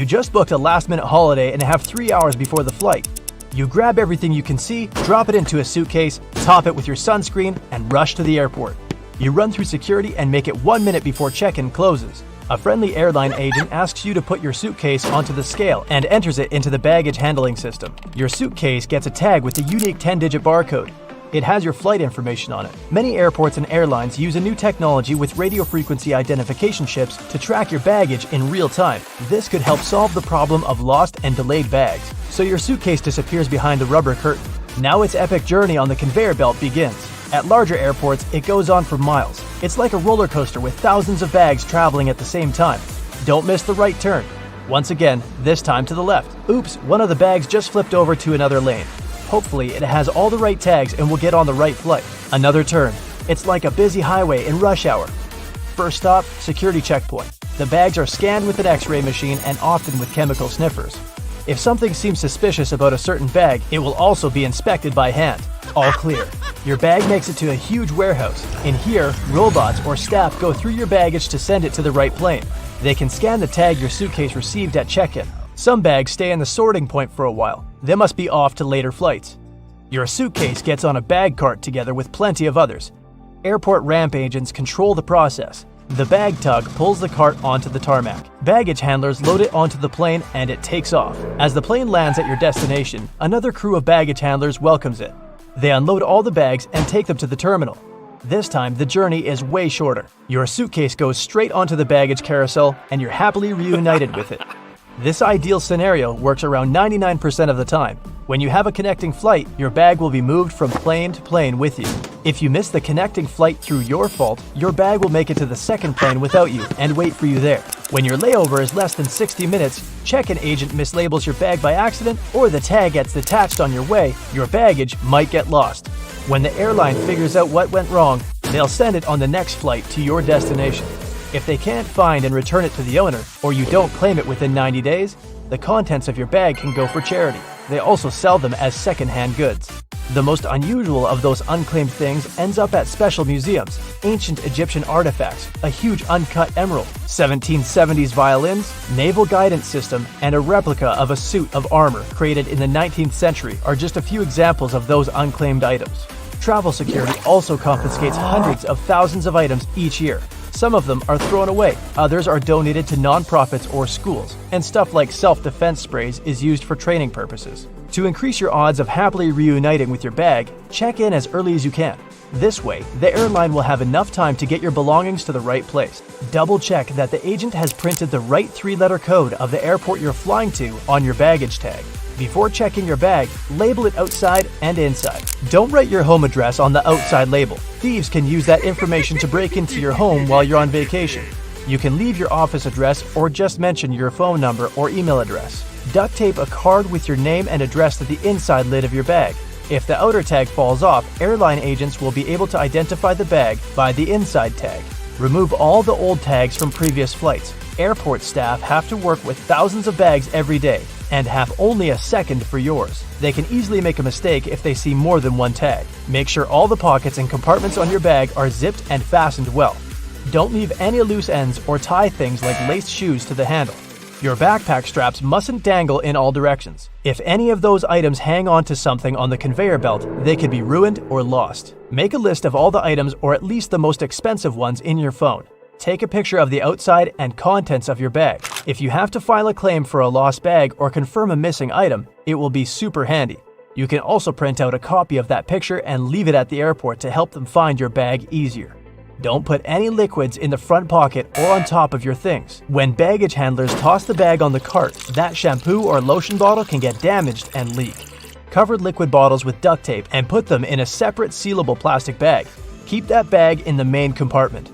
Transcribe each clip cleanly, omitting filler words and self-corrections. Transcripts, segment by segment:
You just booked a last-minute holiday and have 3 hours before the flight. You grab everything you can see, drop it into a suitcase, top it with your sunscreen, and rush to the airport. You run through security and make it 1 minute before check-in closes. A friendly airline agent asks you to put your suitcase onto the scale and enters it into the baggage handling system. Your suitcase gets a tag with a unique 10-digit barcode. It has your flight information on it. Many airports and airlines use a new technology with radio frequency identification chips to track your baggage in real time. This could help solve the problem of lost and delayed bags, so your suitcase disappears behind the rubber curtain. Now its epic journey on the conveyor belt begins. At larger airports, it goes on for miles. It's like a roller coaster with thousands of bags traveling at the same time. Don't miss the right turn. Once again, this time to the left. Oops, one of the bags just flipped over to another lane. Hopefully, it has all the right tags and will get on the right flight. Another turn. It's like a busy highway in rush hour. First stop, security checkpoint. The bags are scanned with an X-ray machine and often with chemical sniffers. If something seems suspicious about a certain bag, it will also be inspected by hand. All clear. Your bag makes it to a huge warehouse. In here, robots or staff go through your baggage to send it to the right plane. They can scan the tag your suitcase received at check-in. Some bags stay in the sorting point for a while. They must be off to later flights. Your suitcase gets on a bag cart together with plenty of others. Airport ramp agents control the process. The bag tug pulls the cart onto the tarmac. Baggage handlers load it onto the plane and it takes off. As the plane lands at your destination, another crew of baggage handlers welcomes it. They unload all the bags and take them to the terminal. This time, the journey is way shorter. Your suitcase goes straight onto the baggage carousel and you're happily reunited with it. This ideal scenario works around 99% of the time. When you have a connecting flight, your bag will be moved from plane to plane with you. If you miss the connecting flight through your fault, your bag will make it to the second plane without you and wait for you there. When your layover is less than 60 minutes, check-in agent mislabels your bag by accident, or the tag gets detached on your way, your baggage might get lost. When the airline figures out what went wrong, they'll send it on the next flight to your destination. If they can't find and return it to the owner, or you don't claim it within 90 days, the contents of your bag can go for charity. They also sell them as second-hand goods. The most unusual of those unclaimed things ends up at special museums: ancient Egyptian artifacts, a huge uncut emerald, 1770s violins, naval guidance system, and a replica of a suit of armor created in the 19th century are just a few examples of those unclaimed items. Travel security also confiscates hundreds of thousands of items each year. Some of them are thrown away, others are donated to nonprofits or schools, and stuff like self-defense sprays is used for training purposes. To increase your odds of happily reuniting with your bag, check in as early as you can. This way, the airline will have enough time to get your belongings to the right place. Double check that the agent has printed the right 3-letter code of the airport you're flying to on your baggage tag. Before checking your bag, label it outside and inside. Don't write your home address on the outside label. Thieves can use that information to break into your home while you're on vacation. You can leave your office address or just mention your phone number or email address. Duct tape a card with your name and address to the inside lid of your bag. If the outer tag falls off, airline agents will be able to identify the bag by the inside tag. Remove all the old tags from previous flights. Airport staff have to work with thousands of bags every day and have only a second for yours. They can easily make a mistake if they see more than one tag. Make sure all the pockets and compartments on your bag are zipped and fastened well. Don't leave any loose ends or tie things like laced shoes to the handle. Your backpack straps mustn't dangle in all directions. If any of those items hang on to something on the conveyor belt, they could be ruined or lost. Make a list of all the items, or at least the most expensive ones, in your phone. Take a picture of the outside and contents of your bag. If you have to file a claim for a lost bag or confirm a missing item, it will be super handy. You can also print out a copy of that picture and leave it at the airport to help them find your bag easier. Don't put any liquids in the front pocket or on top of your things. When baggage handlers toss the bag on the cart, that shampoo or lotion bottle can get damaged and leak. Cover liquid bottles with duct tape and put them in a separate sealable plastic bag. Keep that bag in the main compartment.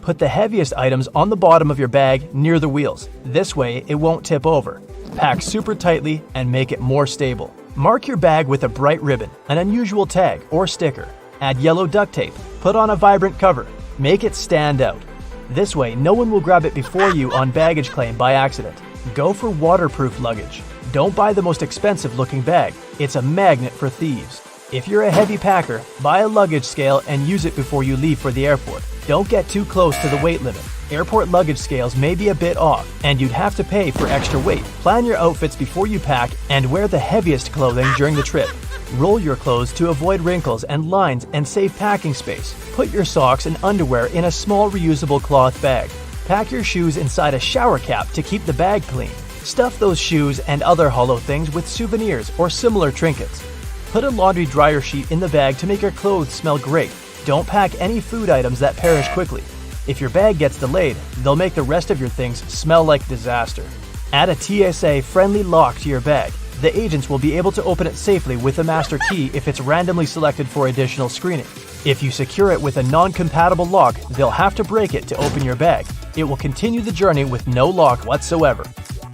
Put the heaviest items on the bottom of your bag near the wheels. This way, it won't tip over. Pack super tightly and make it more stable. Mark your bag with a bright ribbon, an unusual tag or sticker. Add yellow duct tape. Put on a vibrant cover. Make it stand out. This way, no one will grab it before you on baggage claim by accident. Go for waterproof luggage. Don't buy the most expensive looking bag. It's a magnet for thieves. If you're a heavy packer, buy a luggage scale and use it before you leave for the airport. Don't get too close to the weight limit. Airport luggage scales may be a bit off, and you'd have to pay for extra weight. Plan your outfits before you pack and wear the heaviest clothing during the trip. Roll your clothes to avoid wrinkles and lines and save packing space. Put your socks and underwear in a small reusable cloth bag. Pack your shoes inside a shower cap to keep the bag clean. Stuff those shoes and other hollow things with souvenirs or similar trinkets. Put a laundry dryer sheet in the bag to make your clothes smell great. Don't pack any food items that perish quickly. If your bag gets delayed, they'll make the rest of your things smell like disaster. Add a TSA-friendly lock to your bag. The agents will be able to open it safely with a master key if it's randomly selected for additional screening. If you secure it with a non-compatible lock, they'll have to break it to open your bag. It will continue the journey with no lock whatsoever.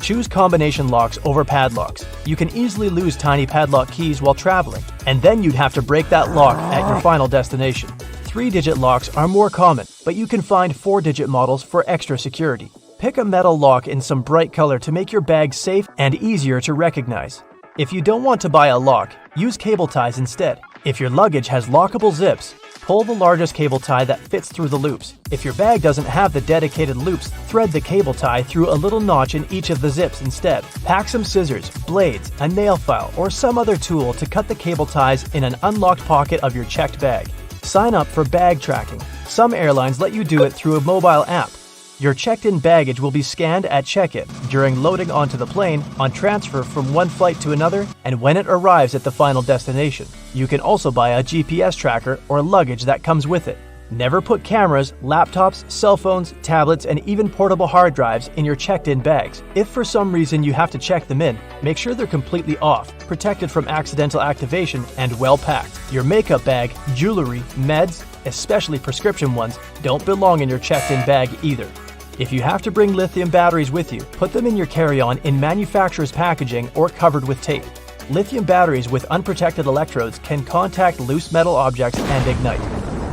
Choose combination locks over padlocks. You can easily lose tiny padlock keys while traveling, and then you'd have to break that lock at your final destination. 3-digit locks are more common, but you can find 4-digit models for extra security. Pick a metal lock in some bright color to make your bag safe and easier to recognize. If you don't want to buy a lock, use cable ties instead. If your luggage has lockable zips, pull the largest cable tie that fits through the loops. If your bag doesn't have the dedicated loops, thread the cable tie through a little notch in each of the zips instead. Pack some scissors, blades, a nail file, or some other tool to cut the cable ties in an unlocked pocket of your checked bag. Sign up for bag tracking. Some airlines let you do it through a mobile app. Your checked-in baggage will be scanned at check-in, during loading onto the plane, on transfer from one flight to another, and when it arrives at the final destination. You can also buy a GPS tracker or luggage that comes with it. Never put cameras, laptops, cell phones, tablets, and even portable hard drives in your checked-in bags. If for some reason you have to check them in, make sure they're completely off, protected from accidental activation, and well packed. Your makeup bag, jewelry, meds, especially prescription ones, don't belong in your checked-in bag either. If you have to bring lithium batteries with you, put them in your carry-on in manufacturer's packaging or covered with tape. Lithium batteries with unprotected electrodes can contact loose metal objects and ignite.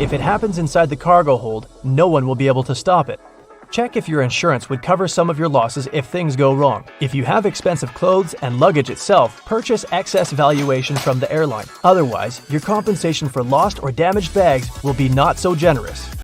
If it happens inside the cargo hold, no one will be able to stop it. Check if your insurance would cover some of your losses if things go wrong. If you have expensive clothes and luggage itself, purchase excess valuation from the airline. Otherwise, your compensation for lost or damaged bags will be not so generous.